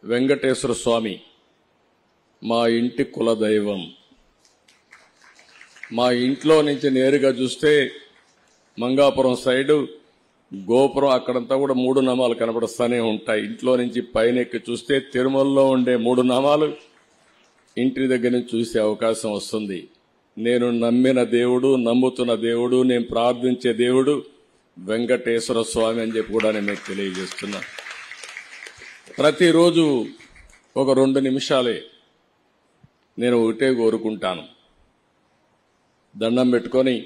వెంకటేశ్వర స్వామి మా ఇంటి కులదైవం. మా ఇంట్లో నుంచి నేరుగా చూస్తే మంగాపురం సైడు గోపురం అక్కడంతా కూడా 3 నామాలు కనబడుస్తూనే ఉంటాయి. ఇంట్లో నుంచి పైన ఎక్కి చూస్తే తిరుమలలో ఉండే 3 నామాలు ఇంటి దగ్గర నుంచి చూసే అవకాశం వస్తుంది. నేను నమ్మిన దేవుడు, నమ్ముతున్న దేవుడు, నేను ప్రార్థించే దేవుడు వెంకటేశ్వర స్వామి అని చెప్పి కూడా నేను మీకు తెలియజేస్తున్నా. ప్రతిరోజు ఒక 2 నిమిషాలే నేను ఒకటే కోరుకుంటాను. దండం పెట్టుకొని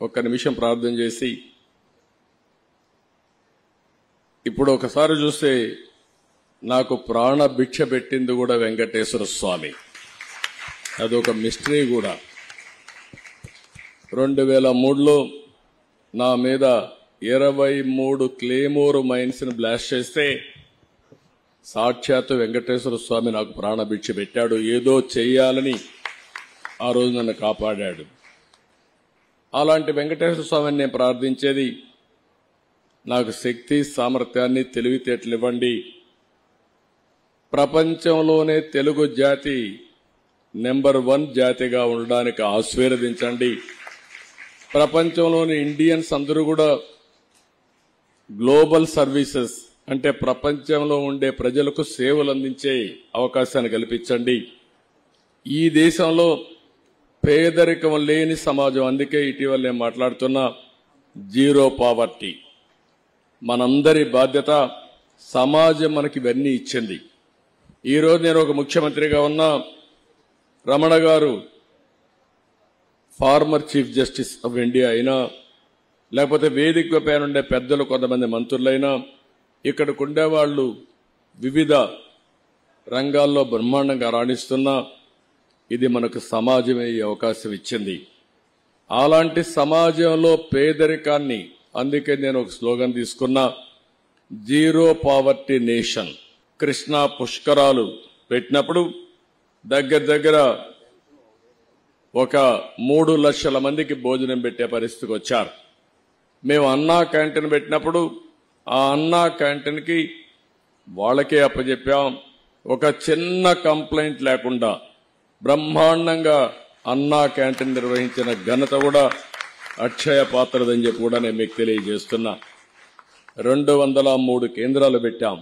1 నిమిషం ప్రార్థన చేసి, ఇప్పుడు ఒకసారి చూస్తే నాకు ప్రాణ భిక్ష పెట్టింది కూడా వెంకటేశ్వర స్వామి. అదొక మిస్టరీ కూడా. 2003లో నా మీద 23 క్లేమోర్ మైన్స్ ని బ్లాస్ట్ చేస్తే సాక్షాత్తు వెంకటేశ్వర స్వామి నాకు ప్రాణ భిక్ష పెట్టాడు. ఏదో చెయ్యాలని ఆ రోజు నన్ను కాపాడాడు. అలాంటి వెంకటేశ్వర స్వామిని నేను ప్రార్థించేది, నాకు శక్తి, సామర్థ్యాన్ని, తెలివితేటలు ఇవ్వండి. ప్రపంచంలోనే తెలుగు జాతి నెంబర్ 1 జాతిగా ఉండడానికి ఆశీర్వదించండి. ప్రపంచంలోని ఇండియన్స్ అందరూ కూడా గ్లోబల్ సర్వీసెస్ అంటే ప్రపంచంలో ఉండే ప్రజలకు సేవలు అందించే అవకాశాన్ని కల్పించండి. ఈ దేశంలో పేదరికం లేని సమాజం, అందుకే ఇటీవల నేను మాట్లాడుతున్నా జీరో పావర్టీ. మనందరి బాధ్యత. సమాజం మనకి ఇవన్నీ ఇచ్చింది. ఈరోజు నేను ఒక ముఖ్యమంత్రిగా ఉన్నా, రమణ గారు former chief justice of India అయినా, లేకపోతే వేదిక పైన ఉండే పెద్దలు కొంతమంది మంత్రులైనా, ఇక్కడికి ఉండేవాళ్లు వివిధ రంగాల్లో బ్రహ్మాండంగా రాణిస్తున్నా, ఇది మనకు సమాజమే ఈ అవకాశం ఇచ్చింది. అలాంటి సమాజంలో పేదరికాన్ని, అందుకే నేను ఒక స్లోగన్ తీసుకున్నా, జీరో పావర్టీ నేషన్. కృష్ణా పుష్కరాలు పెట్టినప్పుడు దగ్గర ఒక 3 లక్షల మందికి భోజనం పెట్టే పరిస్థితికి వచ్చారు. మేము అన్నా క్యాంటీన్ పెట్టినప్పుడు ఆ అన్నా క్యాంటీన్కి వాళ్ళకే అప్పచెప్పాం. ఒక చిన్న కంప్లైంట్ లేకుండా బ్రహ్మాండంగా అన్నా క్యాంటీన్ నిర్వహించిన ఘనత కూడా అక్షయ పాత్రదని చెప్పి కూడా నేను మీకు తెలియజేస్తున్నా. 203 కేంద్రాలు పెట్టాం.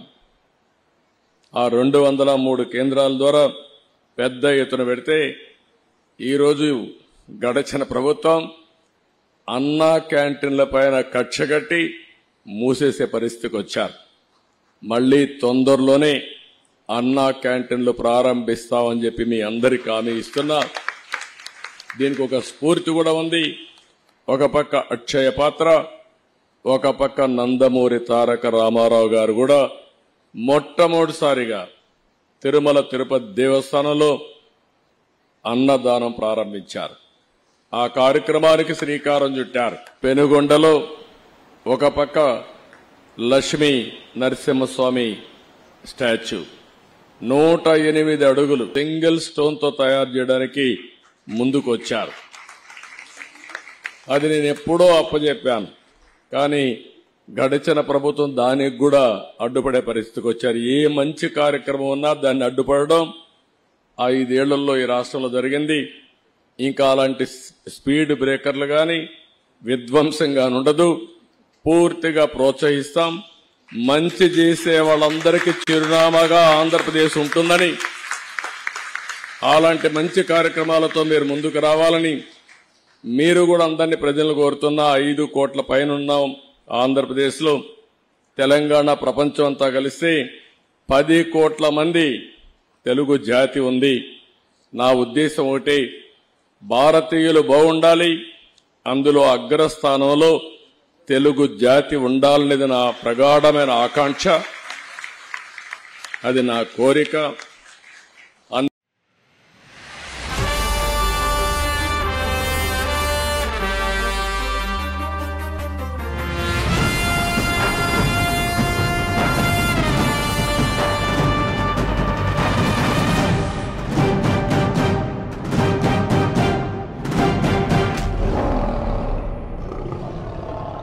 ఆ 203 కేంద్రాల ద్వారా పెద్ద ఎత్తున పెడితే ఈరోజు గడచిన ప్రభుత్వం అన్నా క్యాంటీన్ల పైన కక్షగట్టి మూసేసే పరిస్థితికి వచ్చారు. మళ్లీ తొందరలోనే అన్నా క్యాంటీన్లు ప్రారంభిస్తామని చెప్పి మీ అందరికీ హామీ ఇస్తున్నా. దీనికి ఒక స్ఫూర్తి కూడా ఉంది. ఒక పక్క అక్షయ పాత్ర, ఒక పక్క నందమూరి తారక రామారావు గారు కూడా మొట్టమొదటిసారిగా తిరుమల తిరుపతి దేవస్థానంలో అన్నదానం ప్రారంభించారు. ఆ కార్యక్రమానికి శ్రీకారం చుట్టారు. పెనుగొండలో ఒక పక్క లక్ష్మీ నరసింహస్వామి స్టాచ్యూ 108 అడుగులు సింగిల్ స్టోన్ తో తయారు చేయడానికి ముందుకు వచ్చారు. అది నేను ఎప్పుడో అప్పచెప్పాను, కానీ గడిచిన ప్రభుత్వం దానికి కూడా అడ్డుపడే పరిస్థితికి వచ్చారు. ఏ మంచి కార్యక్రమం ఉన్నా దాన్ని అడ్డుపడడం 5 ఏళ్లలో ఈ రాష్ట్రంలో జరిగింది. ఇంకా అలాంటి స్పీడ్ బ్రేకర్లు గాని విధ్వంసంగా ఉండదు. పూర్తిగా ప్రోత్సహిస్తాం. మంచి చేసే వాళ్ళందరికీ చిరునామాగా ఆంధ్రప్రదేశ్ ఉంటుందని, అలాంటి మంచి కార్యక్రమాలతో మీరు ముందుకు రావాలని మీరు కూడా అందరినీ ప్రజలను కోరుతున్నా. 5 కోట్ల పైన ఉన్నాం ఆంధ్రప్రదేశ్లో. తెలంగాణ ప్రపంచం అంతా కలిస్తే 10 కోట్ల మంది తెలుగు జాతి ఉంది. నా ఉద్దేశం ఒకటి, భారతీయులు బాగుండాలి, అందులో అగ్రస్థానంలో తెలుగు జాతి ఉండాలనేది నా ప్రగాఢమైన ఆకాంక్ష, అది నా కోరిక.